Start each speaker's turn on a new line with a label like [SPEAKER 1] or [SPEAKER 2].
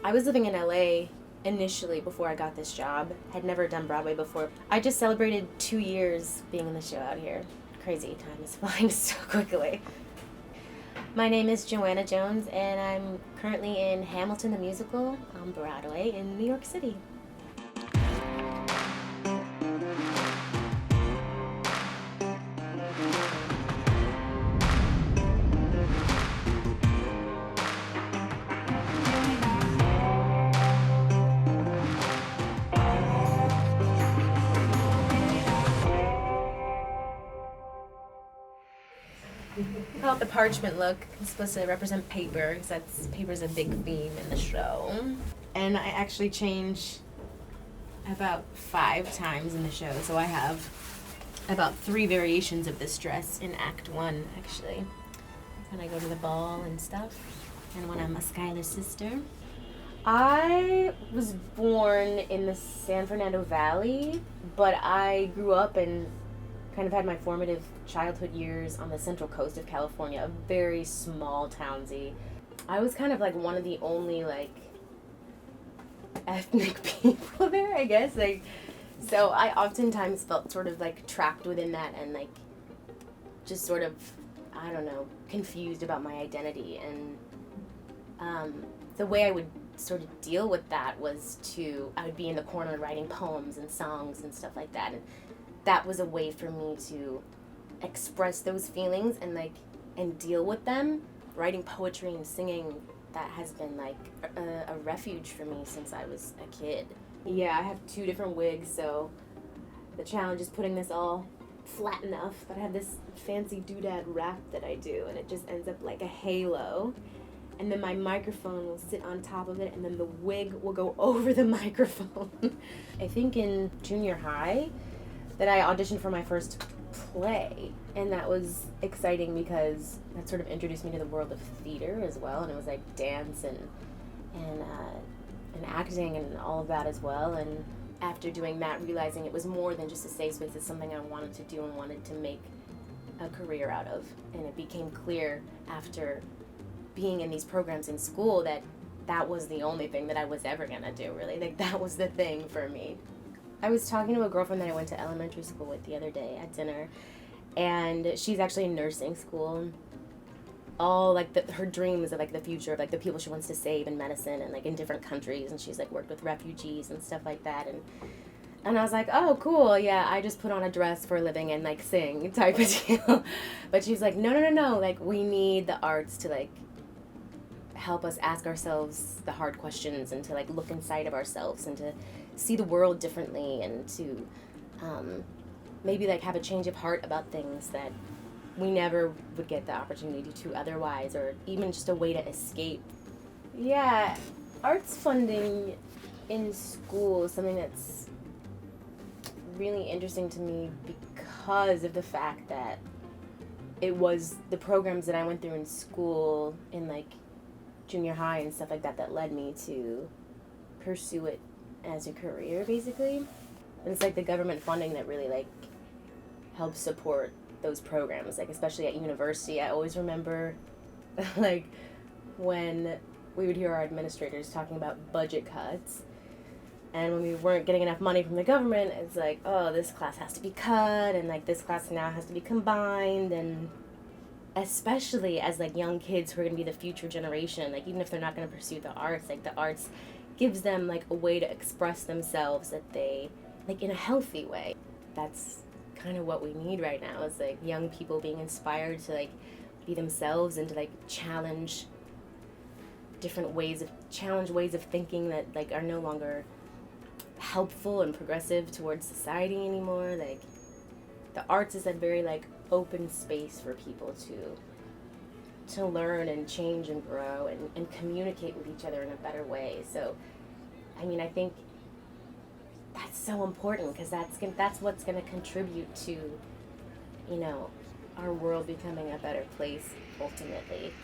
[SPEAKER 1] I was living in LA initially before I got this job. Had never done Broadway before. I just celebrated 2 years being in the show out here. Crazy, time is flying so quickly. My name is Joanna Jones, and I'm currently in Hamilton the Musical on Broadway in New York City. We call it the parchment look. It's supposed to represent paper, because paper's a big theme in the show. And I actually change about 5 times in the show, so I have about 3 variations of this dress in Act 1, actually. When I go to the ball and stuff, and when I'm a Schuyler's sister. I was born in the San Fernando Valley, but I grew up and kind of had my formative childhood years on the central coast of California, a very small townsy. I was kind of like one of the only like ethnic people there, I guess. Like, so I oftentimes felt sort of like trapped within that and like just sort of, I don't know, confused about my identity. And the way I would sort of deal with that was I would be in the corner writing poems and songs and stuff like that. And that was a way for me to express those feelings and deal with them. Writing poetry and singing, that has been like a refuge for me since I was a kid. Yeah, I have 2 different wigs, so the challenge is putting this all flat enough that I have this fancy doodad wrap that I do, and it just ends up like a halo. And then my microphone will sit on top of it, and then the wig will go over the microphone. I think in junior high that I auditioned for my first play, and that was exciting because that sort of introduced me to the world of theater as well, and it was like dance and acting and all of that as well. And after doing that, realizing it was more than just a safe space, it's something I wanted to do and wanted to make a career out of. And it became clear after being in these programs in school that that was the only thing that I was ever gonna do, really. Like, that was the thing for me. I was talking to a girlfriend that I went to elementary school with the other day at dinner, and she's actually in nursing school. All like her dreams of like the future of like the people she wants to save in medicine and like in different countries, and she's like worked with refugees and stuff like that. And I was like, oh, cool, yeah, I just put on a dress for a living and like sing type of deal. But she's like, no, like we need the arts to like help us ask ourselves the hard questions and to like look inside of ourselves and to see the world differently and to maybe like have a change of heart about things that we never would get the opportunity to otherwise, or even just a way to escape. Yeah, arts funding in school is something that's really interesting to me because of the fact that it was the programs that I went through in school in like junior high and stuff like that that led me to pursue it as a career, basically. And it's like the government funding that really like helps support those programs, like especially at university. I always remember like when we would hear our administrators talking about budget cuts, and when we weren't getting enough money from the government, it's like, oh, this class has to be cut, and like this class now has to be combined. And especially as like young kids who are going to be the future generation, like even if they're not going to pursue the arts, like the arts gives them like a way to express themselves that they like in a healthy way. That's kind of what we need right now, is like young people being inspired to like be themselves and to like challenge ways of thinking that like are no longer helpful and progressive towards society anymore. Like the arts is that very like open space for people to learn and change and grow and communicate with each other in a better way. So I mean, I think that's so important because that's what's going to contribute to, you know, our world becoming a better place ultimately.